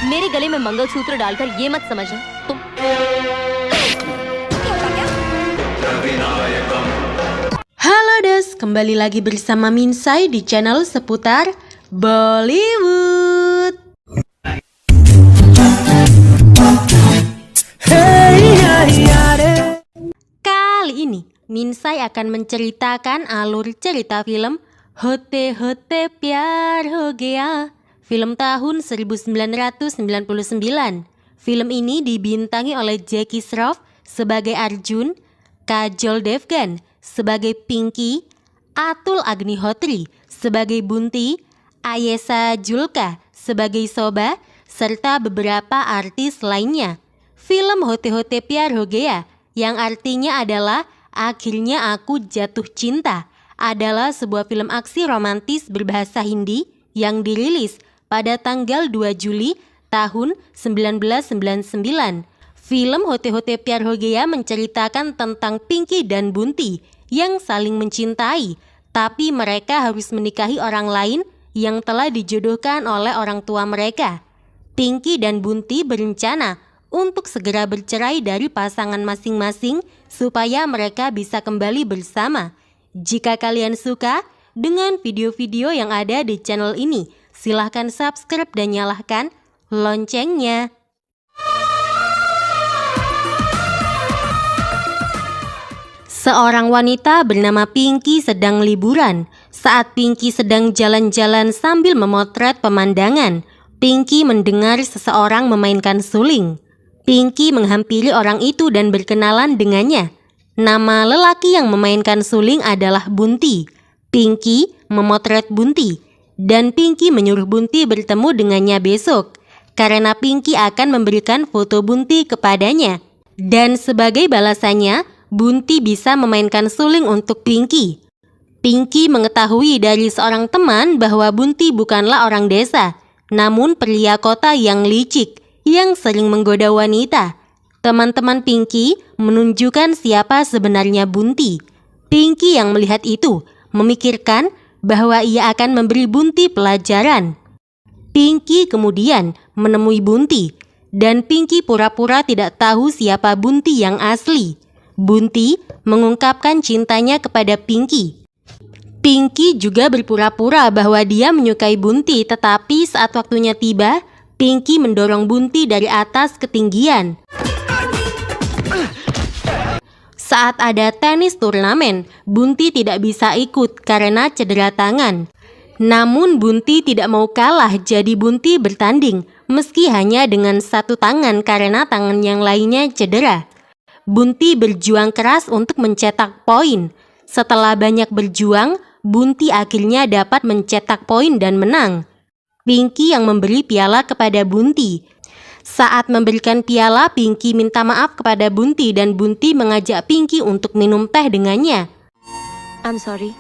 मेरे गले में मंगलसूत्र डालकर ये मत समझना तुम। Halo Des, kembali lagi bersama Minsai di channel seputar Bollywood. Kali ini Minsai akan menceritakan alur cerita film Hote Hote Pyar Ho Gaya, film tahun 1999. Film ini dibintangi oleh Jackie Shroff sebagai Arjun, Kajol Devgan sebagai Pinky, Atul Agnihotri sebagai Bunti, Ayesha Julka sebagai Soba, serta beberapa artis lainnya. Film Hote Hote Pyar Ho Gaya, yang artinya adalah Akhirnya Aku Jatuh Cinta, adalah sebuah film aksi romantis berbahasa Hindi yang dirilis pada tanggal 2 Juli tahun 1999. Film Hote Hote Pyar Ho Gaya menceritakan tentang Pinky dan Bunti yang saling mencintai, tapi mereka harus menikahi orang lain yang telah dijodohkan oleh orang tua mereka. Pinky dan Bunti berencana untuk segera bercerai dari pasangan masing-masing supaya mereka bisa kembali bersama. Jika kalian suka dengan video-video yang ada di channel ini, silahkan subscribe dan nyalakan loncengnya. Seorang wanita bernama Pinky sedang liburan. Saat Pinky sedang jalan-jalan sambil memotret pemandangan, Pinky mendengar seseorang memainkan suling. Pinky menghampiri orang itu dan berkenalan dengannya. Nama lelaki yang memainkan suling adalah Bunti. Pinky memotret Bunti, dan Pinky menyuruh Bunti bertemu dengannya besok, karena Pinky akan memberikan foto Bunti kepadanya. Dan sebagai balasannya, Bunti bisa memainkan suling untuk Pinky. Pinky mengetahui dari seorang teman bahwa Bunti bukanlah orang desa, namun pria kota yang licik yang sering menggoda wanita. Teman-teman Pinky menunjukkan siapa sebenarnya Bunti. Pinky yang melihat itu memikirkan bahwa ia akan memberi Bunti pelajaran. Pinky kemudian menemui Bunti, dan Pinky pura-pura tidak tahu siapa Bunti yang asli. Bunti mengungkapkan cintanya kepada Pinky. Pinky juga berpura-pura bahwa dia menyukai Bunti, tetapi saat waktunya tiba, Pinky mendorong Bunti dari atas ketinggian. Saat ada tenis turnamen, Bunti tidak bisa ikut karena cedera tangan. Namun Bunti tidak mau kalah, jadi Bunti bertanding meski hanya dengan satu tangan karena tangan yang lainnya cedera. Bunti berjuang keras untuk mencetak poin. Setelah banyak berjuang, Bunti akhirnya dapat mencetak poin dan menang. Pinky yang memberi piala kepada Bunti. Saat memberikan piala, Pinky minta maaf kepada Bunti dan Bunti mengajak Pinky untuk minum teh dengannya. I'm sorry.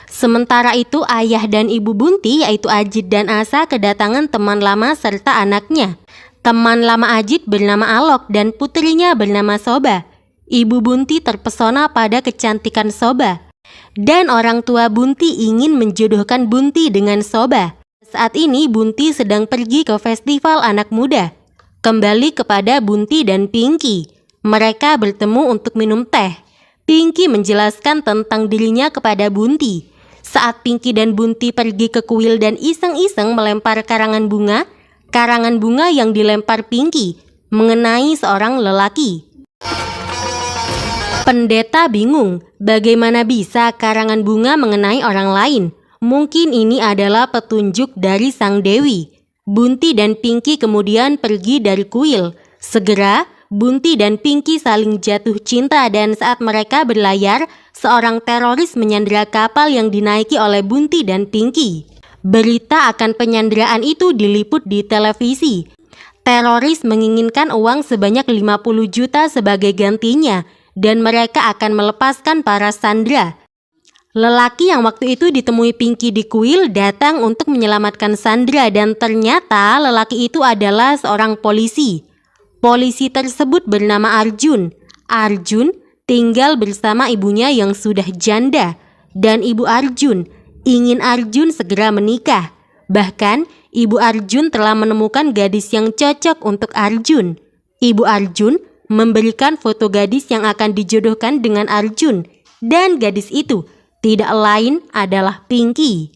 Sementara itu ayah dan ibu Bunti yaitu Ajit dan Asa kedatangan teman lama serta anaknya. Teman lama Ajit bernama Alok dan putrinya bernama Soba. Ibu Bunti terpesona pada kecantikan Soba. Dan orang tua Bunti ingin menjodohkan Bunti dengan Soba. Saat ini Bunti sedang pergi ke festival anak muda. Kembali kepada Bunti dan Pinky. Mereka bertemu untuk minum teh. Pinky menjelaskan tentang dirinya kepada Bunti. Saat Pinky dan Bunti pergi ke kuil dan iseng-iseng melempar karangan bunga yang dilempar Pinky mengenai seorang lelaki. Pendeta bingung, bagaimana bisa karangan bunga mengenai orang lain? Mungkin ini adalah petunjuk dari sang dewi. Bunti dan Pinky kemudian pergi dari kuil. Segera, Bunti dan Pinky saling jatuh cinta dan saat mereka berlayar, seorang teroris menyandera kapal yang dinaiki oleh Bunti dan Pinky. Berita akan penyanderaan itu diliput di televisi. Teroris menginginkan uang sebanyak 50 juta sebagai gantinya dan mereka akan melepaskan para sandera. Lelaki yang waktu itu ditemui Pinky di kuil datang untuk menyelamatkan Sandra dan ternyata lelaki itu adalah seorang polisi. Polisi tersebut bernama Arjun. Arjun tinggal bersama ibunya yang sudah janda dan ibu Arjun ingin Arjun segera menikah. Bahkan, Ibu Arjun telah menemukan gadis yang cocok untuk Arjun. Ibu Arjun memberikan foto gadis yang akan dijodohkan dengan Arjun, dan gadis itu tidak lain adalah Pinky.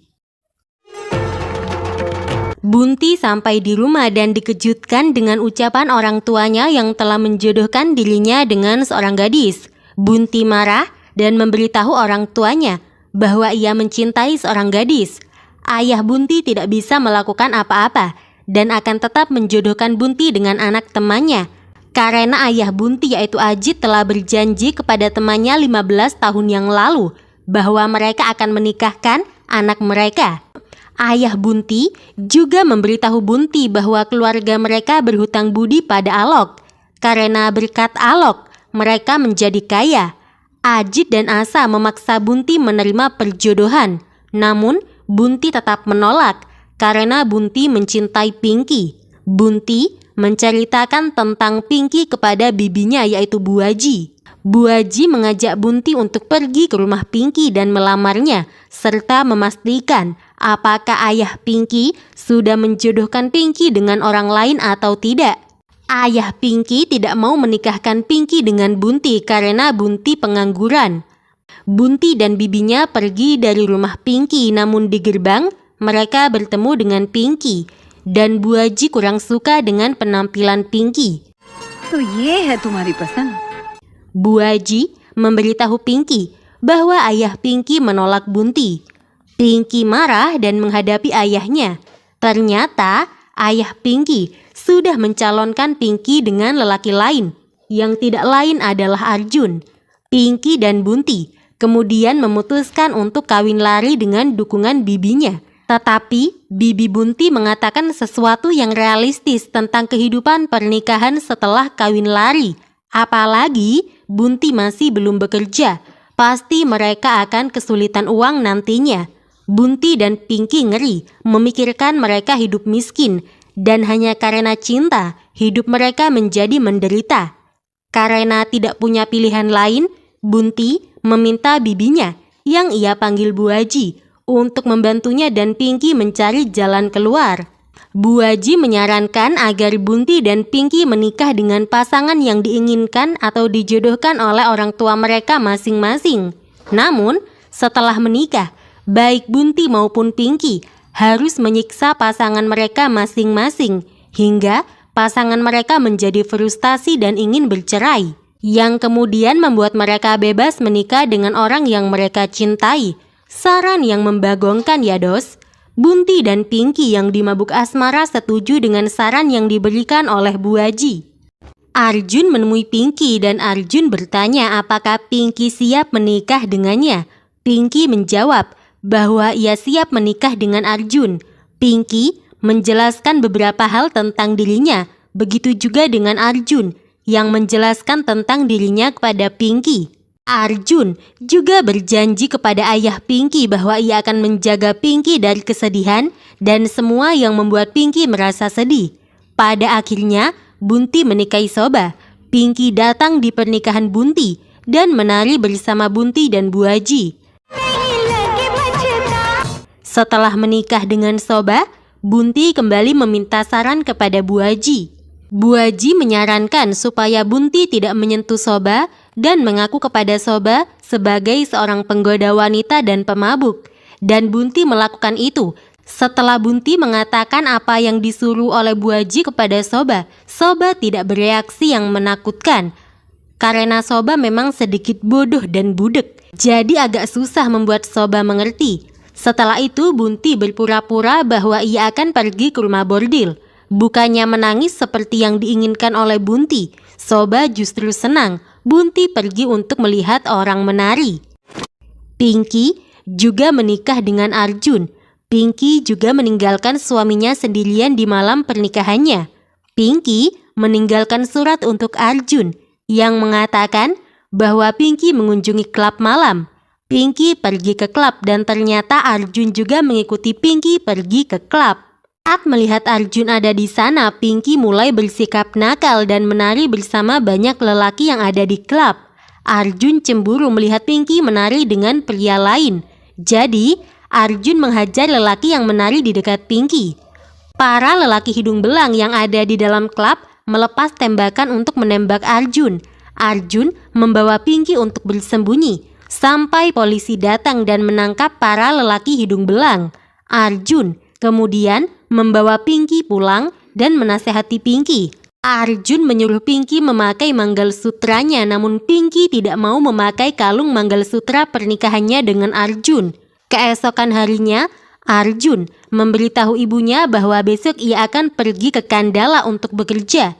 Bunti sampai di rumah dan dikejutkan dengan ucapan orang tuanya yang telah menjodohkan dirinya dengan seorang gadis. Bunti marah dan memberitahu orang tuanya bahwa ia mencintai seorang gadis. Ayah Bunti tidak bisa melakukan apa-apa dan akan tetap menjodohkan Bunti dengan anak temannya. Karena ayah Bunti yaitu Ajit telah berjanji kepada temannya 15 tahun yang lalu bahwa mereka akan menikahkan anak mereka. Ayah Bunti juga memberitahu Bunti bahwa keluarga mereka berhutang budi pada Alok. Karena berkat Alok, mereka menjadi kaya. Ajit dan Asa memaksa Bunti menerima perjodohan. Namun, Bunti tetap menolak karena Bunti mencintai Pinky. Bunti menceritakan tentang Pinky kepada bibinya yaitu Bu Aji. Bu Aji mengajak Bunti untuk pergi ke rumah Pinky dan melamarnya, serta memastikan apakah ayah Pinky sudah menjodohkan Pinky dengan orang lain atau tidak. Ayah Pinky tidak mau menikahkan Pinky dengan Bunti karena Bunti pengangguran. Bunti dan bibinya pergi dari rumah Pinky, namun di gerbang mereka bertemu dengan Pinky. Dan Bu Aji kurang suka dengan penampilan Pinky. तो ये है तुम्हारी पसंद. Bu Aji memberitahu Pinky bahwa ayah Pinky menolak Bunti. Pinky marah dan menghadapi ayahnya. Ternyata ayah Pinky sudah mencalonkan Pinky dengan lelaki lain, yang tidak lain adalah Arjun. Pinky dan Bunti kemudian memutuskan untuk kawin lari dengan dukungan bibinya. Tetapi bibi Bunti mengatakan sesuatu yang realistis tentang kehidupan pernikahan setelah kawin lari. Apalagi Bunti masih belum bekerja, pasti mereka akan kesulitan uang nantinya. Bunti dan Pinky ngeri memikirkan mereka hidup miskin dan hanya karena cinta hidup mereka menjadi menderita. Karena tidak punya pilihan lain, Bunti meminta bibinya yang ia panggil Bu Aji untuk membantunya dan Pinky mencari jalan keluar. Bu Aji menyarankan agar Bunti dan Pinky menikah dengan pasangan yang diinginkan atau dijodohkan oleh orang tua mereka masing-masing. Namun, setelah menikah, baik Bunti maupun Pinky harus menyiksa pasangan mereka masing-masing hingga pasangan mereka menjadi frustasi dan ingin bercerai, yang kemudian membuat mereka bebas menikah dengan orang yang mereka cintai. Saran yang membagongkan ya dos. Bunti dan Pinky yang dimabuk asmara setuju dengan saran yang diberikan oleh Bu Aji. Arjun menemui Pinky dan Arjun bertanya apakah Pinky siap menikah dengannya. Pinky menjawab bahwa ia siap menikah dengan Arjun. Pinky menjelaskan beberapa hal tentang dirinya, begitu juga dengan Arjun yang menjelaskan tentang dirinya kepada Pinky. Arjun juga berjanji kepada ayah Pinky bahwa ia akan menjaga Pinky dari kesedihan dan semua yang membuat Pinky merasa sedih. Pada akhirnya, Bunti menikahi Soba. Pinky datang di pernikahan Bunti dan menari bersama Bunti dan Bu Aji. Setelah menikah dengan Soba, Bunti kembali meminta saran kepada Bu Aji. Bu Aji menyarankan supaya Bunti tidak menyentuh Soba dan mengaku kepada Soba sebagai seorang penggoda wanita dan pemabuk. Dan Bunti melakukan itu. Setelah Bunti mengatakan apa yang disuruh oleh Bu Aji kepada Soba, Soba tidak bereaksi yang menakutkan. Karena Soba memang sedikit bodoh dan budek, jadi agak susah membuat Soba mengerti. Setelah itu Bunti berpura-pura bahwa ia akan pergi ke rumah bordil. Bukannya menangis seperti yang diinginkan oleh Bunti, Soba justru senang Bunti pergi untuk melihat orang menari. Pinky juga menikah dengan Arjun. Pinky juga meninggalkan suaminya sendirian di malam pernikahannya. Pinky meninggalkan surat untuk Arjun yang mengatakan bahwa Pinky mengunjungi klub malam. Pinky pergi ke klub dan ternyata Arjun juga mengikuti Pinky pergi ke klub. Saat melihat Arjun ada di sana, Pinky mulai bersikap nakal dan menari bersama banyak lelaki yang ada di klub. Arjun cemburu melihat Pinky menari dengan pria lain. Jadi, Arjun menghajar lelaki yang menari di dekat Pinky. Para lelaki hidung belang yang ada di dalam klub melepas tembakan untuk menembak Arjun. Arjun membawa Pinky untuk bersembunyi sampai polisi datang dan menangkap para lelaki hidung belang. Arjun kemudian membawa Pinky pulang dan menasehati Pinky. Arjun menyuruh Pinky memakai manggalsutranya, namun Pinky tidak mau memakai kalung manggalsutra pernikahannya dengan Arjun. Keesokan harinya, Arjun memberitahu ibunya bahwa besok ia akan pergi ke Kandala untuk bekerja.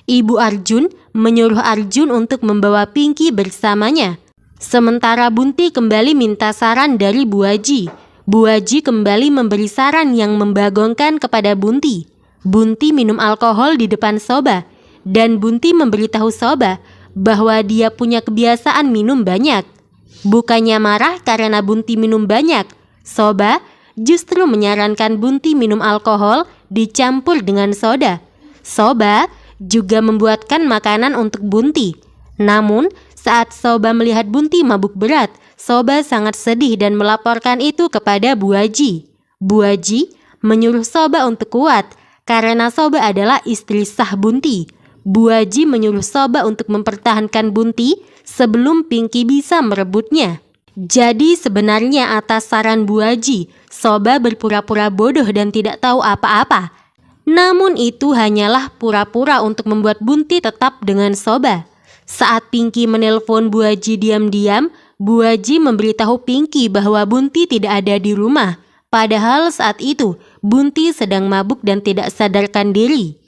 Ibu Arjun menyuruh Arjun untuk membawa Pinky bersamanya. Sementara Bunti kembali minta saran dari Bu Aji. Bu Aji kembali memberi saran yang membagongkan kepada Bunti. Bunti minum alkohol di depan Soba, dan Bunti memberitahu Soba bahwa dia punya kebiasaan minum banyak. Bukannya marah karena Bunti minum banyak, Soba justru menyarankan Bunti minum alkohol dicampur dengan soda. Soba juga membuatkan makanan untuk Bunti. Namun, saat Soba melihat Bunti mabuk berat, Soba sangat sedih dan melaporkan itu kepada Bu Aji. Bu Aji menyuruh Soba untuk kuat, karena Soba adalah istri sah Bunti. Bu Aji menyuruh Soba untuk mempertahankan Bunti sebelum Pinky bisa merebutnya. Jadi sebenarnya atas saran Bu Aji, Soba berpura-pura bodoh dan tidak tahu apa-apa. Namun itu hanyalah pura-pura untuk membuat Bunti tetap dengan Soba. Saat Pinky menelpon Bu Aji diam-diam, Bu Aji memberitahu Pinky bahwa Bunti tidak ada di rumah. Padahal saat itu, Bunti sedang mabuk dan tidak sadarkan diri.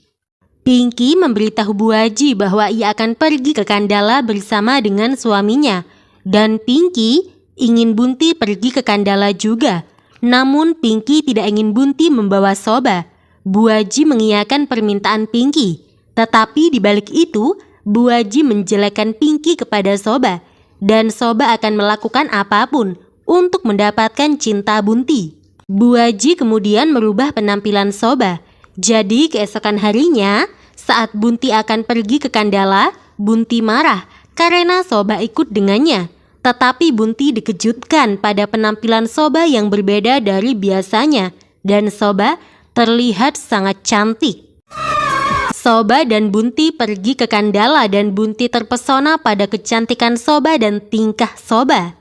Pinky memberitahu Bu Aji bahwa ia akan pergi ke Kandala bersama dengan suaminya. Dan Pinky ingin Bunti pergi ke Kandala juga. Namun Pinky tidak ingin Bunti membawa Soba. Bu Aji mengiyakan permintaan Pinky. Tetapi di balik itu, Bu Aji menjelekkan Pinky kepada Soba. Dan Soba akan melakukan apapun untuk mendapatkan cinta Bunti. Bu Aji kemudian merubah penampilan Soba. Jadi keesokan harinya, saat Bunti akan pergi ke Kandala, Bunti marah karena Soba ikut dengannya. Tetapi Bunti dikejutkan pada penampilan Soba yang berbeda dari biasanya, dan Soba terlihat sangat cantik. Soba dan Bunti pergi ke Kandala dan Bunti terpesona pada kecantikan Soba dan tingkah Soba.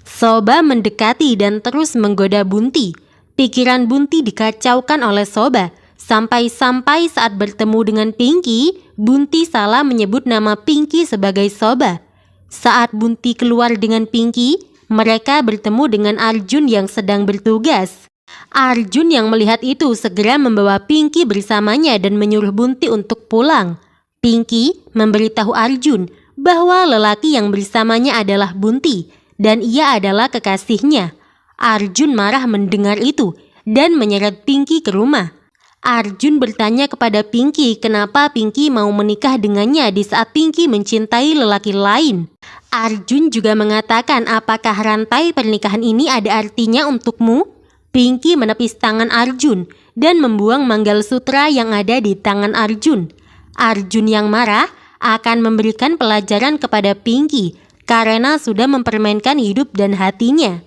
Soba mendekati dan terus menggoda Bunti. Pikiran Bunti dikacaukan oleh Soba. Sampai-sampai saat bertemu dengan Pinky, Bunti salah menyebut nama Pinky sebagai Soba. Saat Bunti keluar dengan Pinky, mereka bertemu dengan Arjun yang sedang bertugas. Arjun yang melihat itu segera membawa Pinky bersamanya dan menyuruh Bunti untuk pulang. Pinky memberitahu Arjun bahwa lelaki yang bersamanya adalah Bunti dan ia adalah kekasihnya. Arjun marah mendengar itu dan menyeret Pinky ke rumah. Arjun bertanya kepada Pinky kenapa Pinky mau menikah dengannya di saat Pinky mencintai lelaki lain. Arjun juga mengatakan apakah rantai pernikahan ini ada artinya untukmu? Pinky menepis tangan Arjun dan membuang manggalsutra yang ada di tangan Arjun. Arjun yang marah akan memberikan pelajaran kepada Pinky karena sudah mempermainkan hidup dan hatinya.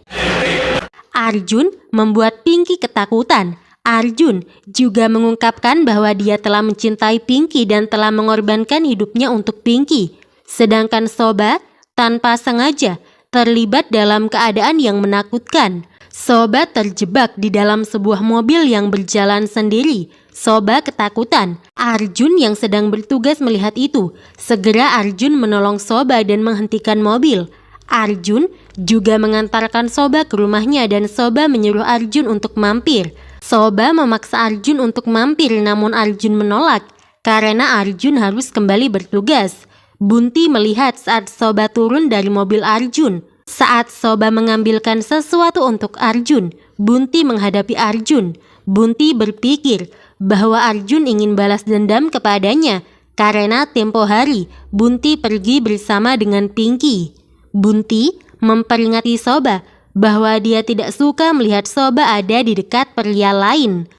Arjun membuat Pinky ketakutan. Arjun juga mengungkapkan bahwa dia telah mencintai Pinky dan telah mengorbankan hidupnya untuk Pinky. Sedangkan Soba tanpa sengaja terlibat dalam keadaan yang menakutkan. Soba terjebak di dalam sebuah mobil yang berjalan sendiri. Soba ketakutan. Arjun yang sedang bertugas melihat itu. Segera Arjun menolong Soba dan menghentikan mobil. Arjun juga mengantarkan Soba ke rumahnya dan Soba menyuruh Arjun untuk mampir. Soba memaksa Arjun untuk mampir namun Arjun menolak karena Arjun harus kembali bertugas. Bunti melihat saat Soba turun dari mobil Arjun. Saat Soba mengambilkan sesuatu untuk Arjun, Bunti menghadapi Arjun. Bunti berpikir bahwa Arjun ingin balas dendam kepadanya karena tempo hari Bunti pergi bersama dengan Pinky. Bunti memperingati Soba bahwa dia tidak suka melihat Soba ada di dekat pria lain.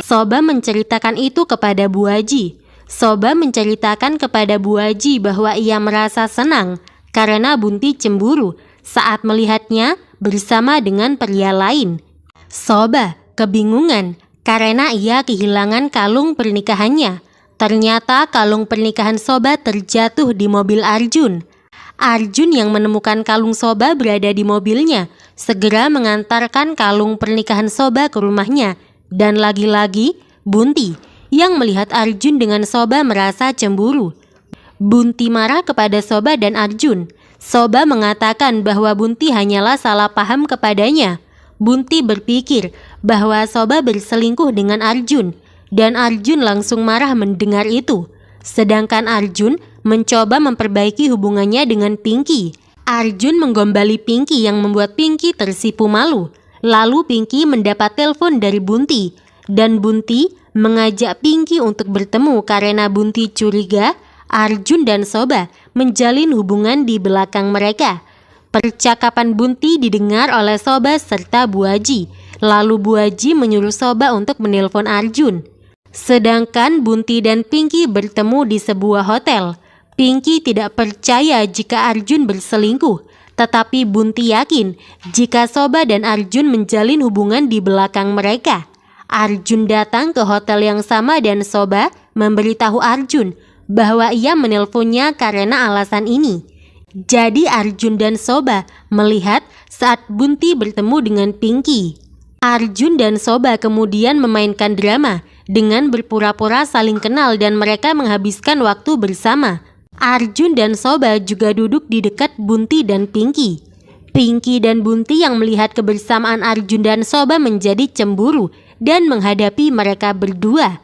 Soba menceritakan itu kepada Bu Aji. Soba menceritakan kepada Bu Aji bahwa ia merasa senang karena Bunti cemburu saat melihatnya bersama dengan pria lain. Soba kebingungan karena ia kehilangan kalung pernikahannya. Ternyata kalung pernikahan Soba terjatuh di mobil Arjun. Arjun yang menemukan kalung Soba berada di mobilnya, segera mengantarkan kalung pernikahan Soba ke rumahnya. Dan lagi-lagi Bunti yang melihat Arjun dengan Soba merasa cemburu. Bunti marah kepada Soba dan Arjun. Soba mengatakan bahwa Bunti hanyalah salah paham kepadanya. Bunti berpikir bahwa Soba berselingkuh dengan Arjun, dan Arjun langsung marah mendengar itu. Sedangkan Arjun mencoba memperbaiki hubungannya dengan Pinky. Arjun menggombali Pinky yang membuat Pinky tersipu malu. Lalu Pinky mendapat telepon dari Bunti, dan Bunti mengajak Pinky untuk bertemu karena Bunti curiga Arjun dan Soba menjalin hubungan di belakang mereka. Percakapan Bunti didengar oleh Soba serta Bu Aji. Lalu Bu Aji menyuruh Soba untuk menelpon Arjun. Sedangkan Bunti dan Pinky bertemu di sebuah hotel. Pinky tidak percaya jika Arjun berselingkuh, tetapi Bunti yakin jika Soba dan Arjun menjalin hubungan di belakang mereka. Arjun datang ke hotel yang sama dan Soba memberitahu Arjun bahwa ia menelponnya karena alasan ini. Jadi Arjun dan Soba melihat saat Bunti bertemu dengan Pinky. Arjun dan Soba kemudian memainkan drama dengan berpura-pura saling kenal dan mereka menghabiskan waktu bersama. Arjun dan Soba juga duduk di dekat Bunti dan Pinky. Pinky dan Bunti yang melihat kebersamaan Arjun dan Soba menjadi cemburu dan menghadapi mereka berdua.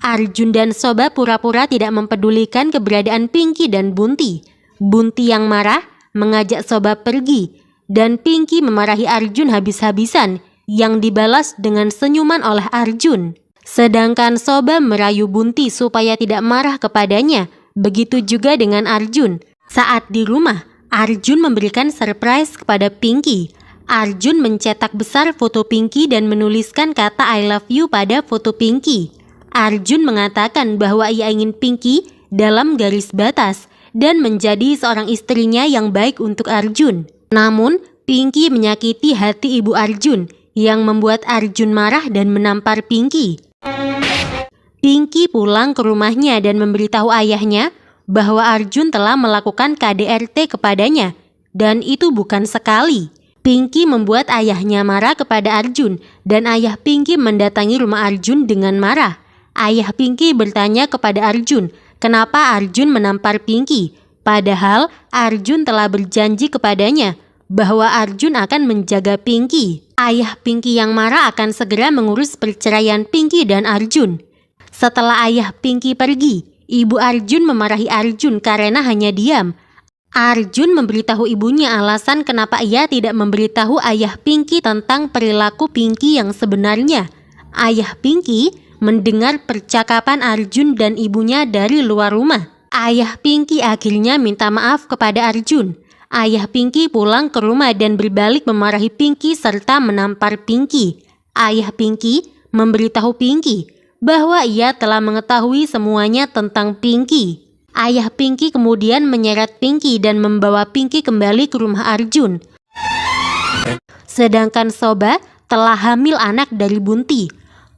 Arjun dan Soba pura-pura tidak mempedulikan keberadaan Pinky dan Bunti. Bunti yang marah mengajak Soba pergi dan Pinky memarahi Arjun habis-habisan yang dibalas dengan senyuman oleh Arjun. Sedangkan Soba merayu Bunti supaya tidak marah kepadanya. Begitu juga dengan Arjun. Saat di rumah, Arjun memberikan surprise kepada Pinky. Arjun mencetak besar foto Pinky dan menuliskan kata I love you pada foto Pinky. Arjun mengatakan bahwa ia ingin Pinky dalam garis batas dan menjadi seorang istrinya yang baik untuk Arjun. Namun, Pinky menyakiti hati ibu Arjun yang membuat Arjun marah dan menampar Pinky. Pinky pulang ke rumahnya dan memberitahu ayahnya bahwa Arjun telah melakukan KDRT kepadanya, dan itu bukan sekali. Pinky membuat ayahnya marah kepada Arjun, dan ayah Pinky mendatangi rumah Arjun dengan marah. Ayah Pinky bertanya kepada Arjun, kenapa Arjun menampar Pinky, padahal Arjun telah berjanji kepadanya bahwa Arjun akan menjaga Pinky. Ayah Pinky yang marah akan segera mengurus perceraian Pinky dan Arjun. Setelah ayah Pinky pergi, ibu Arjun memarahi Arjun karena hanya diam. Arjun memberitahu ibunya alasan kenapa ia tidak memberitahu ayah Pinky tentang perilaku Pinky yang sebenarnya. Ayah Pinky mendengar percakapan Arjun dan ibunya dari luar rumah. Ayah Pinky akhirnya minta maaf kepada Arjun. Ayah Pinky pulang ke rumah dan berbalik memarahi Pinky serta menampar Pinky. Ayah Pinky memberitahu Pinky bahwa ia telah mengetahui semuanya tentang Pinky. Ayah Pinky kemudian menyeret Pinky dan membawa Pinky kembali ke rumah Arjun. Sedangkan Soba telah hamil anak dari Bunti.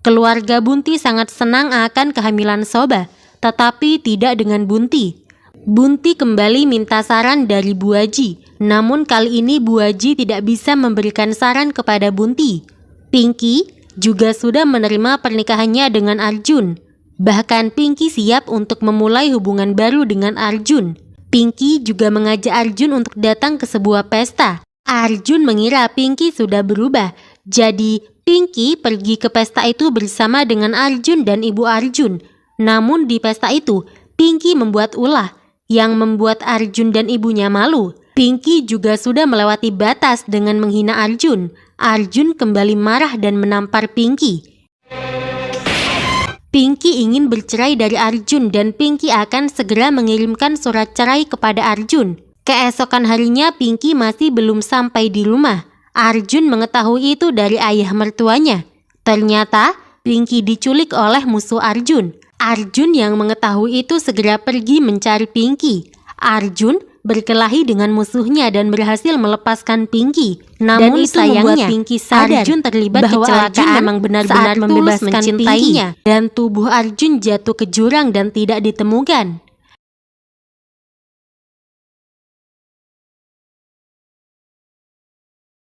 Keluarga Bunti sangat senang akan kehamilan Soba, tetapi tidak dengan Bunti. Bunti kembali minta saran dari Bu Aji, namun kali ini Bu Aji tidak bisa memberikan saran kepada Bunti. Pinky juga sudah menerima pernikahannya dengan Arjun. Bahkan Pinky siap untuk memulai hubungan baru dengan Arjun. Pinky juga mengajak Arjun untuk datang ke sebuah pesta. Arjun mengira Pinky sudah berubah, jadi Pinky pergi ke pesta itu bersama dengan Arjun dan ibu Arjun. Namun di pesta itu, Pinky membuat ulah yang membuat Arjun dan ibunya malu. Pinky juga sudah melewati batas dengan menghina Arjun. Arjun kembali marah dan menampar Pinky. Pinky ingin bercerai dari Arjun dan Pinky akan segera mengirimkan surat cerai kepada Arjun. Keesokan harinya Pinky masih belum sampai di rumah. Arjun mengetahui itu dari ayah mertuanya. Ternyata Pinky diculik oleh musuh Arjun. Arjun yang mengetahui itu segera pergi mencari Pinky. Arjun berkelahi dengan musuhnya dan berhasil melepaskan Pinky. Namun itu sayangnya Pinky sadar Arjun terlibat bahwa Arjun memang benar-benar membebaskan mencintainya dan tubuh Arjun jatuh ke jurang dan tidak ditemukan.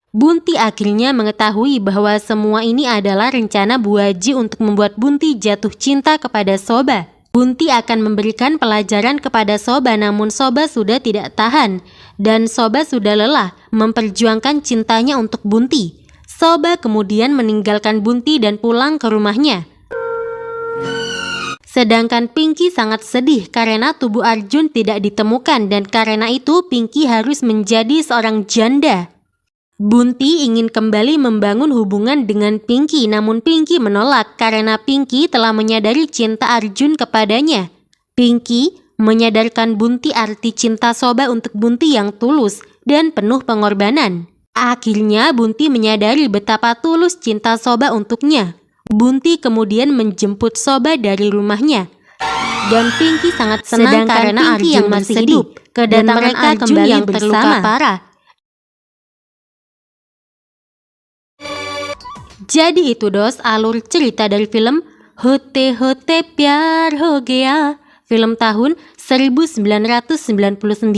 Bunti akhirnya mengetahui bahwa semua ini adalah rencana Buaji untuk membuat Bunti jatuh cinta kepada Soba. Bunti akan memberikan pelajaran kepada Soba, namun Soba sudah tidak tahan dan Soba sudah lelah memperjuangkan cintanya untuk Bunti. Soba kemudian meninggalkan Bunti dan pulang ke rumahnya. Sedangkan Pinky sangat sedih karena tubuh Arjun tidak ditemukan dan karena itu Pinky harus menjadi seorang janda. Bunti ingin kembali membangun hubungan dengan Pinky, namun Pinky menolak karena Pinky telah menyadari cinta Arjun kepadanya. Pinky menyadarkan Bunti arti cinta Soba untuk Bunti yang tulus dan penuh pengorbanan. Akhirnya Bunti menyadari betapa tulus cinta Soba untuknya. Bunti kemudian menjemput Soba dari rumahnya. Dan Pinky sangat senang karena Arjun yang masih hidup. Kedatangan mereka kembali yang terluka parah. Jadi itu dos alur cerita dari film Hote Hote Pyar Ho Gaya, film tahun 1999.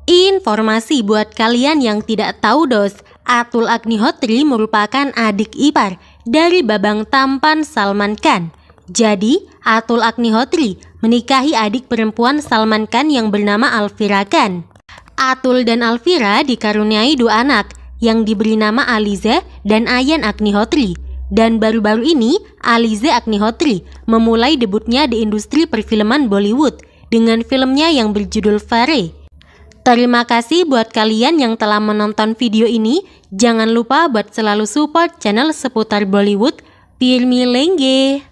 Informasi buat kalian yang tidak tahu dos, Atul Agnihotri merupakan adik ipar dari Babang Tampan Salman Khan. Jadi Atul Agnihotri menikahi adik perempuan Salman Khan yang bernama Alvira Khan. Atul dan Alvira dikaruniai 2 anak yang diberi nama Aliza dan Ayan Agnihotri. Dan baru-baru ini Aliza Agnihotri memulai debutnya di industri perfilman Bollywood dengan filmnya yang berjudul Fare. Terima kasih buat kalian yang telah menonton video ini. Jangan lupa buat selalu support channel seputar Bollywood. Fir milenge.